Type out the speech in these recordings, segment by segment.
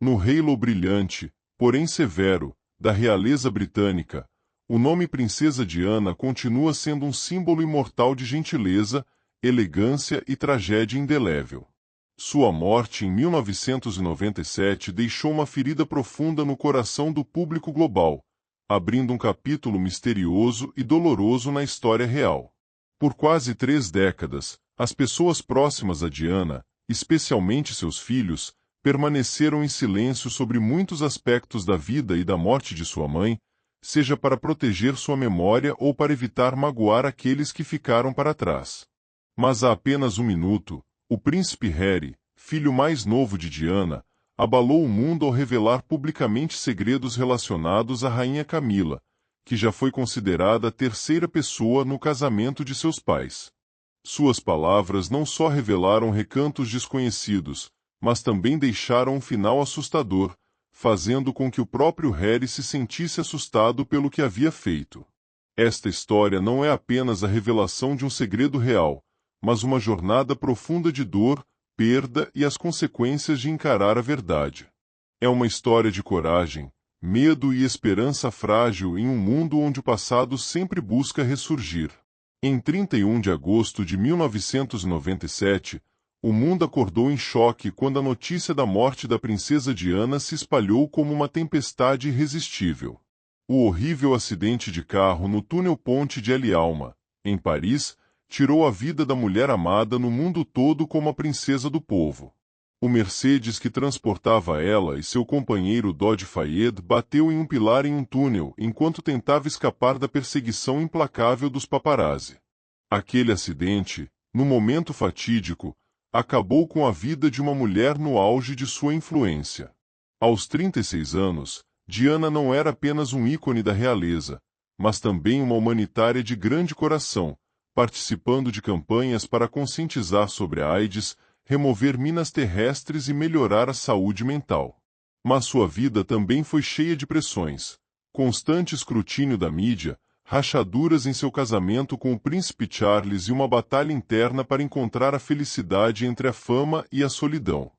No halo brilhante, porém severo, da realeza britânica, o nome Princesa Diana continua sendo um símbolo imortal de gentileza, elegância e tragédia indelével. Sua morte em 1997 deixou uma ferida profunda no coração do público global, abrindo um capítulo misterioso e doloroso na história real. Por quase 3 décadas, as pessoas próximas a Diana, especialmente seus filhos, permaneceram em silêncio sobre muitos aspectos da vida e da morte de sua mãe, seja para proteger sua memória ou para evitar magoar aqueles que ficaram para trás. Mas há apenas um minuto, o príncipe Harry, filho mais novo de Diana, abalou o mundo ao revelar publicamente segredos relacionados à rainha Camila, que já foi considerada a terceira pessoa no casamento de seus pais. Suas palavras não só revelaram recantos desconhecidos, mas também deixaram um final assustador, fazendo com que o próprio Harry se sentisse assustado pelo que havia feito. Esta história não é apenas a revelação de um segredo real, mas uma jornada profunda de dor, perda e as consequências de encarar a verdade. É uma história de coragem, medo e esperança frágil em um mundo onde o passado sempre busca ressurgir. Em 31 de agosto de 1997, o mundo acordou em choque quando a notícia da morte da princesa Diana se espalhou como uma tempestade irresistível. O horrível acidente de carro no túnel-ponte de El Alma, em Paris, tirou a vida da mulher amada no mundo todo como a princesa do povo. O Mercedes que transportava ela e seu companheiro Dodge Fayed bateu em um pilar em um túnel enquanto tentava escapar da perseguição implacável dos paparazzi. Aquele acidente, no momento fatídico, acabou com a vida de uma mulher no auge de sua influência. Aos 36 anos, Diana não era apenas um ícone da realeza, mas também uma humanitária de grande coração, participando de campanhas para conscientizar sobre a AIDS, remover minas terrestres e melhorar a saúde mental. Mas sua vida também foi cheia de pressões, constante escrutínio da mídia, rachaduras em seu casamento com o príncipe Charles e uma batalha interna para encontrar a felicidade entre a fama e a solidão.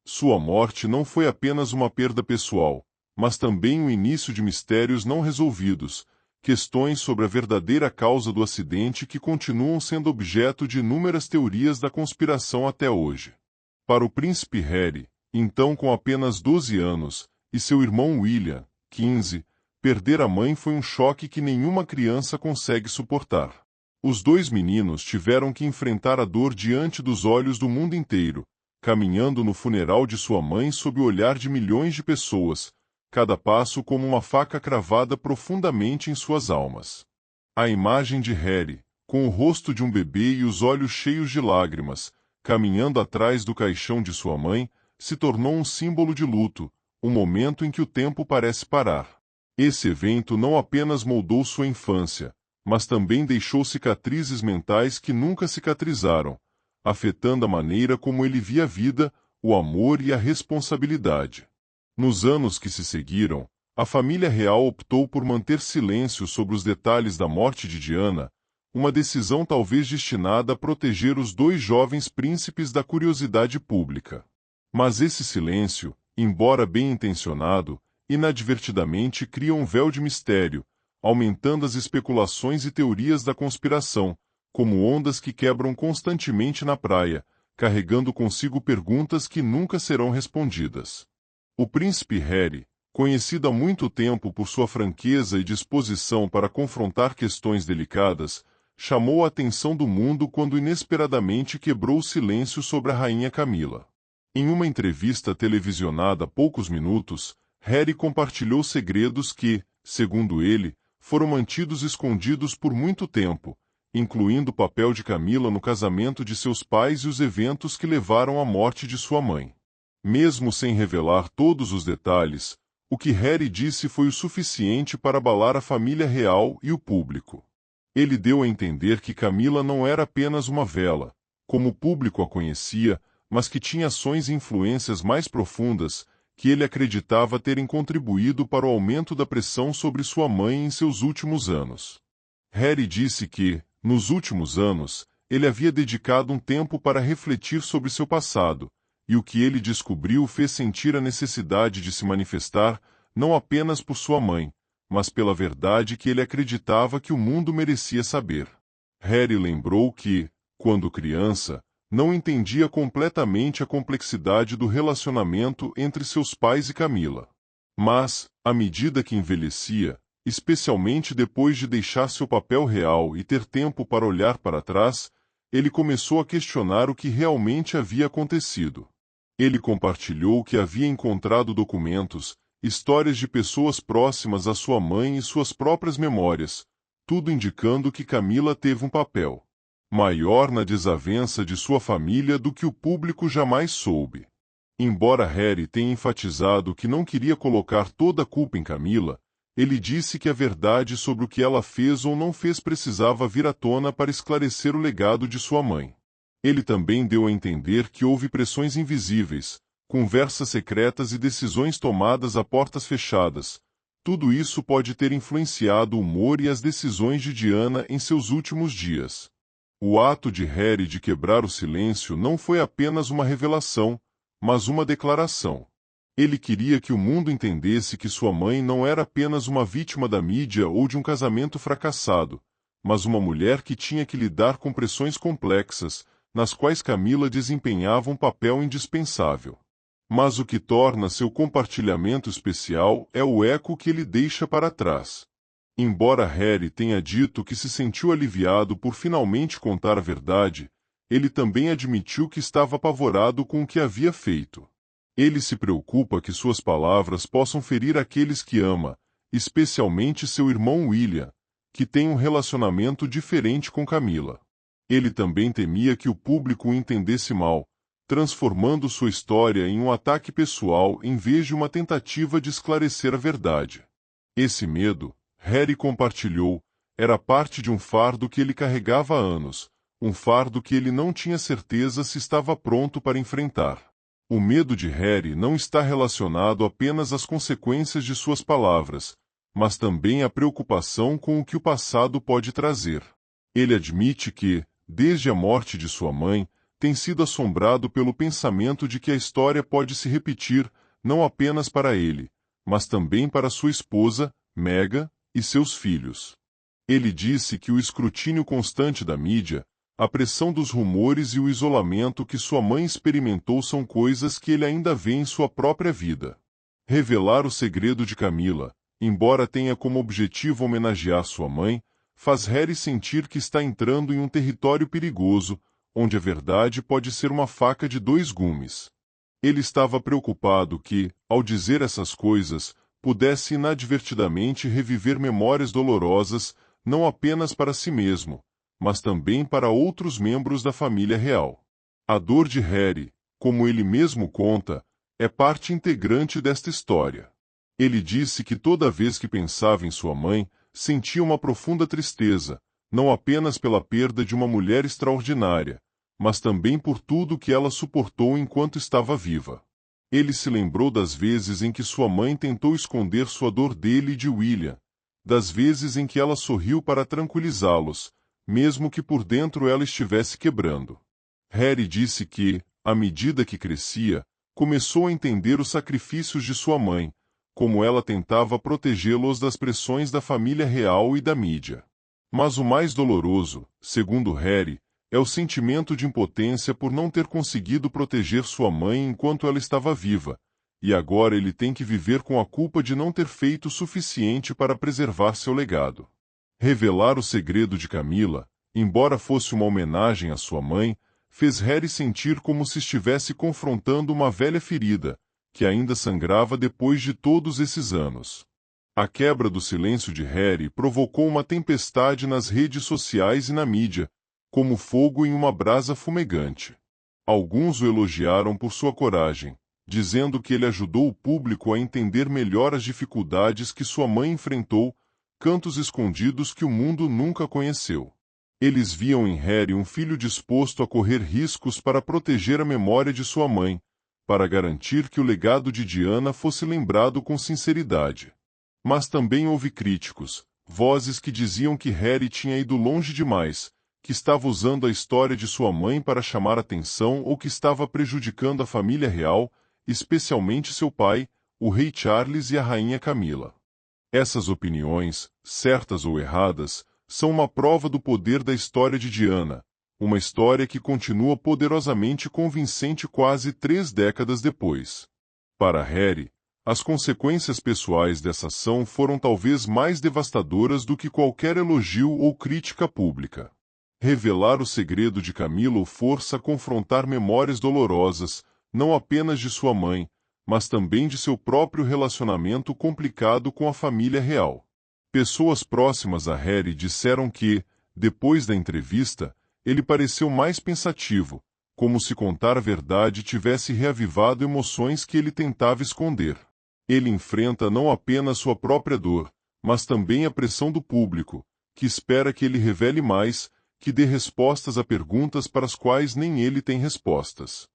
Sua morte não foi apenas uma perda pessoal, mas também o início de mistérios não resolvidos, questões sobre a verdadeira causa do acidente que continuam sendo objeto de inúmeras teorias da conspiração até hoje. Para o príncipe Harry, então com apenas 12 anos, e seu irmão William, 15, perder a mãe foi um choque que nenhuma criança consegue suportar. Os 2 meninos tiveram que enfrentar a dor diante dos olhos do mundo inteiro, caminhando no funeral de sua mãe sob o olhar de milhões de pessoas, cada passo como uma faca cravada profundamente em suas almas. A imagem de Harry, com o rosto de um bebê e os olhos cheios de lágrimas, caminhando atrás do caixão de sua mãe, se tornou um símbolo de luto, um momento em que o tempo parece parar. Esse evento não apenas moldou sua infância, mas também deixou cicatrizes mentais que nunca cicatrizaram, afetando a maneira como ele via a vida, o amor e a responsabilidade. Nos anos que se seguiram, a família real optou por manter silêncio sobre os detalhes da morte de Diana, uma decisão talvez destinada a proteger os 2 jovens príncipes da curiosidade pública. Mas esse silêncio, embora bem intencionado, inadvertidamente cria um véu de mistério, aumentando as especulações e teorias da conspiração, como ondas que quebram constantemente na praia, carregando consigo perguntas que nunca serão respondidas. O príncipe Harry, conhecido há muito tempo por sua franqueza e disposição para confrontar questões delicadas, chamou a atenção do mundo quando inesperadamente quebrou o silêncio sobre a rainha Camila. Em uma entrevista televisionada há poucos minutos, Harry compartilhou segredos que, segundo ele, foram mantidos escondidos por muito tempo, incluindo o papel de Camila no casamento de seus pais e os eventos que levaram à morte de sua mãe. Mesmo sem revelar todos os detalhes, o que Harry disse foi o suficiente para abalar a família real e o público. Ele deu a entender que Camila não era apenas uma vela, como o público a conhecia, mas que tinha ações e influências mais profundas, que ele acreditava terem contribuído para o aumento da pressão sobre sua mãe em seus últimos anos. Harry disse que, nos últimos anos, ele havia dedicado um tempo para refletir sobre seu passado, e o que ele descobriu fez sentir a necessidade de se manifestar, não apenas por sua mãe, mas pela verdade que ele acreditava que o mundo merecia saber. Harry lembrou que, quando criança, não entendia completamente a complexidade do relacionamento entre seus pais e Camila. Mas, à medida que envelhecia, especialmente depois de deixar seu papel real e ter tempo para olhar para trás, ele começou a questionar o que realmente havia acontecido. Ele compartilhou que havia encontrado documentos, histórias de pessoas próximas à sua mãe e suas próprias memórias, tudo indicando que Camila teve um papel maior na desavença de sua família do que o público jamais soube. Embora Harry tenha enfatizado que não queria colocar toda a culpa em Camila, ele disse que a verdade sobre o que ela fez ou não fez precisava vir à tona para esclarecer o legado de sua mãe. Ele também deu a entender que houve pressões invisíveis, conversas secretas e decisões tomadas a portas fechadas. Tudo isso pode ter influenciado o humor e as decisões de Diana em seus últimos dias. O ato de Harry de quebrar o silêncio não foi apenas uma revelação, mas uma declaração. Ele queria que o mundo entendesse que sua mãe não era apenas uma vítima da mídia ou de um casamento fracassado, mas uma mulher que tinha que lidar com pressões complexas, nas quais Camila desempenhava um papel indispensável. Mas o que torna seu compartilhamento especial é o eco que ele deixa para trás. Embora Harry tenha dito que se sentiu aliviado por finalmente contar a verdade, ele também admitiu que estava apavorado com o que havia feito. Ele se preocupa que suas palavras possam ferir aqueles que ama, especialmente seu irmão William, que tem um relacionamento diferente com Camila. Ele também temia que o público o entendesse mal, transformando sua história em um ataque pessoal em vez de uma tentativa de esclarecer a verdade. Esse medo, Harry compartilhou, era parte de um fardo que ele carregava há anos, um fardo que ele não tinha certeza se estava pronto para enfrentar. O medo de Harry não está relacionado apenas às consequências de suas palavras, mas também à preocupação com o que o passado pode trazer. Ele admite que, desde a morte de sua mãe, tem sido assombrado pelo pensamento de que a história pode se repetir, não apenas para ele, mas também para sua esposa, Meghan, e seus filhos. Ele disse que o escrutínio constante da mídia, a pressão dos rumores e o isolamento que sua mãe experimentou são coisas que ele ainda vê em sua própria vida. Revelar o segredo de Camila, embora tenha como objetivo homenagear sua mãe, faz Harry sentir que está entrando em um território perigoso, onde a verdade pode ser uma faca de dois gumes. Ele estava preocupado que, ao dizer essas coisas, pudesse inadvertidamente reviver memórias dolorosas, não apenas para si mesmo, mas também para outros membros da família real. A dor de Harry, como ele mesmo conta, é parte integrante desta história. Ele disse que toda vez que pensava em sua mãe, sentia uma profunda tristeza, não apenas pela perda de uma mulher extraordinária, mas também por tudo que ela suportou enquanto estava viva. Ele se lembrou das vezes em que sua mãe tentou esconder sua dor dele e de William, das vezes em que ela sorriu para tranquilizá-los, mesmo que por dentro ela estivesse quebrando. Harry disse que, à medida que crescia, começou a entender os sacrifícios de sua mãe, como ela tentava protegê-los das pressões da família real e da mídia. Mas o mais doloroso, segundo Harry, é o sentimento de impotência por não ter conseguido proteger sua mãe enquanto ela estava viva, e agora ele tem que viver com a culpa de não ter feito o suficiente para preservar seu legado. Revelar o segredo de Camila, embora fosse uma homenagem à sua mãe, fez Harry sentir como se estivesse confrontando uma velha ferida, que ainda sangrava depois de todos esses anos. A quebra do silêncio de Harry provocou uma tempestade nas redes sociais e na mídia, como fogo em uma brasa fumegante. Alguns o elogiaram por sua coragem, dizendo que ele ajudou o público a entender melhor as dificuldades que sua mãe enfrentou, cantos escondidos que o mundo nunca conheceu. Eles viam em Harry um filho disposto a correr riscos para proteger a memória de sua mãe, para garantir que o legado de Diana fosse lembrado com sinceridade. Mas também houve críticos, vozes que diziam que Harry tinha ido longe demais, que estava usando a história de sua mãe para chamar atenção ou que estava prejudicando a família real, especialmente seu pai, o rei Charles e a rainha Camila. Essas opiniões, certas ou erradas, são uma prova do poder da história de Diana, uma história que continua poderosamente convincente quase 3 décadas depois. Para Harry, as consequências pessoais dessa ação foram talvez mais devastadoras do que qualquer elogio ou crítica pública. Revelar o segredo de Camila o força a confrontar memórias dolorosas, não apenas de sua mãe, mas também de seu próprio relacionamento complicado com a família real. Pessoas próximas a Harry disseram que, depois da entrevista, ele pareceu mais pensativo, como se contar a verdade tivesse reavivado emoções que ele tentava esconder. Ele enfrenta não apenas sua própria dor, mas também a pressão do público, que espera que ele revele mais, que dê respostas a perguntas para as quais nem ele tem respostas.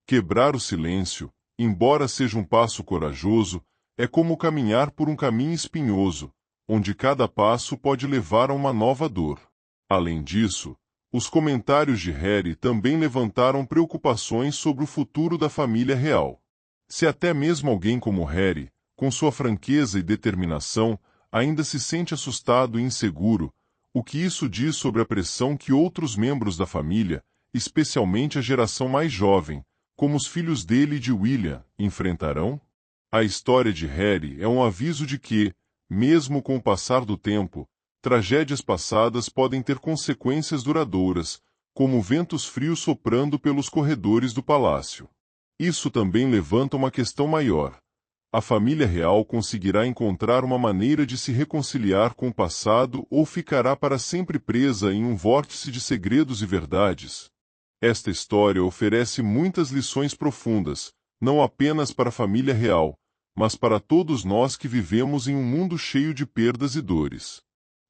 Quebrar o silêncio, embora seja um passo corajoso, é como caminhar por um caminho espinhoso, onde cada passo pode levar a uma nova dor. Além disso, os comentários de Harry também levantaram preocupações sobre o futuro da família real. Se até mesmo alguém como Harry, com sua franqueza e determinação, ainda se sente assustado e inseguro, o que isso diz sobre a pressão que outros membros da família, especialmente a geração mais jovem, como os filhos dele e de William, enfrentarão? A história de Harry é um aviso de que, mesmo com o passar do tempo, tragédias passadas podem ter consequências duradouras, como ventos frios soprando pelos corredores do palácio. Isso também levanta uma questão maior. A família real conseguirá encontrar uma maneira de se reconciliar com o passado ou ficará para sempre presa em um vórtice de segredos e verdades? Esta história oferece muitas lições profundas, não apenas para a família real, mas para todos nós que vivemos em um mundo cheio de perdas e dores.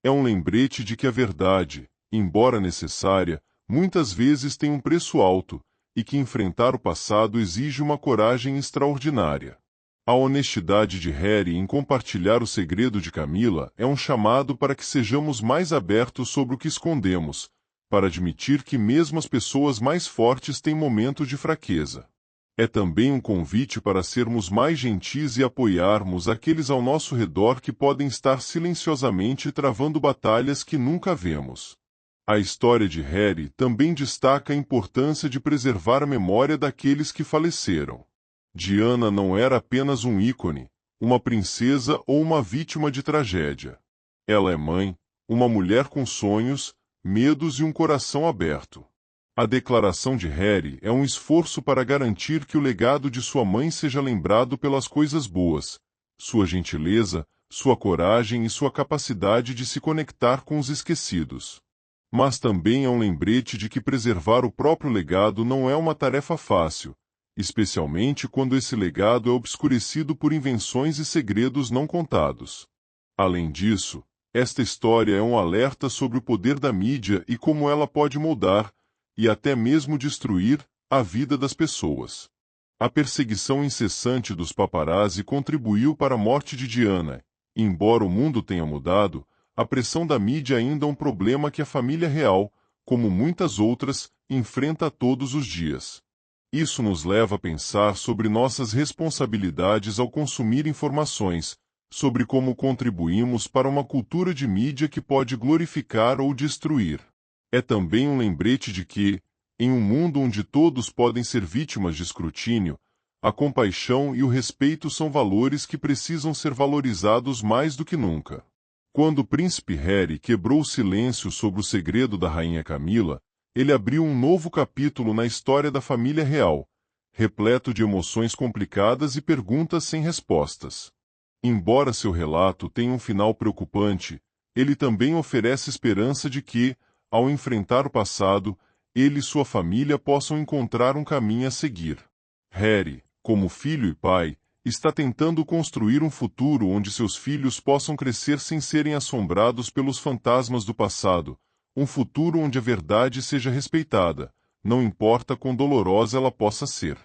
É um lembrete de que a verdade, embora necessária, muitas vezes tem um preço alto, e que enfrentar o passado exige uma coragem extraordinária. A honestidade de Harry em compartilhar o segredo de Camila é um chamado para que sejamos mais abertos sobre o que escondemos, para admitir que mesmo as pessoas mais fortes têm momentos de fraqueza. É também um convite para sermos mais gentis e apoiarmos aqueles ao nosso redor que podem estar silenciosamente travando batalhas que nunca vemos. A história de Harry também destaca a importância de preservar a memória daqueles que faleceram. Diana não era apenas um ícone, uma princesa ou uma vítima de tragédia. Ela é mãe, uma mulher com sonhos, medos e um coração aberto. A declaração de Harry é um esforço para garantir que o legado de sua mãe seja lembrado pelas coisas boas, sua gentileza, sua coragem e sua capacidade de se conectar com os esquecidos. Mas também é um lembrete de que preservar o próprio legado não é uma tarefa fácil, especialmente quando esse legado é obscurecido por invenções e segredos não contados. Além disso, esta história é um alerta sobre o poder da mídia e como ela pode moldar, e até mesmo destruir, a vida das pessoas. A perseguição incessante dos paparazzi contribuiu para a morte de Diana. Embora o mundo tenha mudado, a pressão da mídia ainda é um problema que a família real, como muitas outras, enfrenta todos os dias. Isso nos leva a pensar sobre nossas responsabilidades ao consumir informações, sobre como contribuímos para uma cultura de mídia que pode glorificar ou destruir. É também um lembrete de que, em um mundo onde todos podem ser vítimas de escrutínio, a compaixão e o respeito são valores que precisam ser valorizados mais do que nunca. Quando o príncipe Harry quebrou o silêncio sobre o segredo da rainha Camila, ele abriu um novo capítulo na história da família real, repleto de emoções complicadas e perguntas sem respostas. Embora seu relato tenha um final preocupante, ele também oferece esperança de que, ao enfrentar o passado, ele e sua família possam encontrar um caminho a seguir. Harry, como filho e pai, está tentando construir um futuro onde seus filhos possam crescer sem serem assombrados pelos fantasmas do passado, um futuro onde a verdade seja respeitada, não importa quão dolorosa ela possa ser.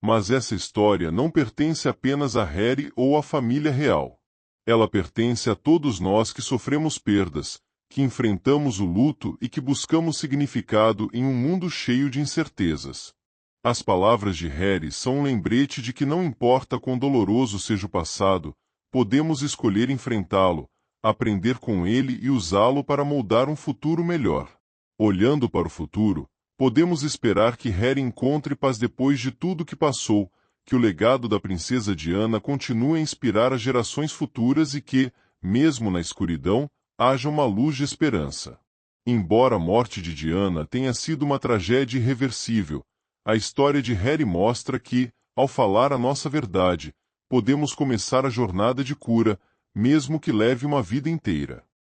Mas essa história não pertence apenas a Harry ou à família real. Ela pertence a todos nós que sofremos perdas, que enfrentamos o luto e que buscamos significado em um mundo cheio de incertezas. As palavras de Harry são um lembrete de que não importa quão doloroso seja o passado, podemos escolher enfrentá-lo, aprender com ele e usá-lo para moldar um futuro melhor. Olhando para o futuro, podemos esperar que Harry encontre paz depois de tudo que passou, que o legado da princesa Diana continue a inspirar as gerações futuras e que, mesmo na escuridão, haja uma luz de esperança. Embora a morte de Diana tenha sido uma tragédia irreversível, a história de Harry mostra que, ao falar a nossa verdade, podemos começar a jornada de cura, mesmo que leve uma vida inteira.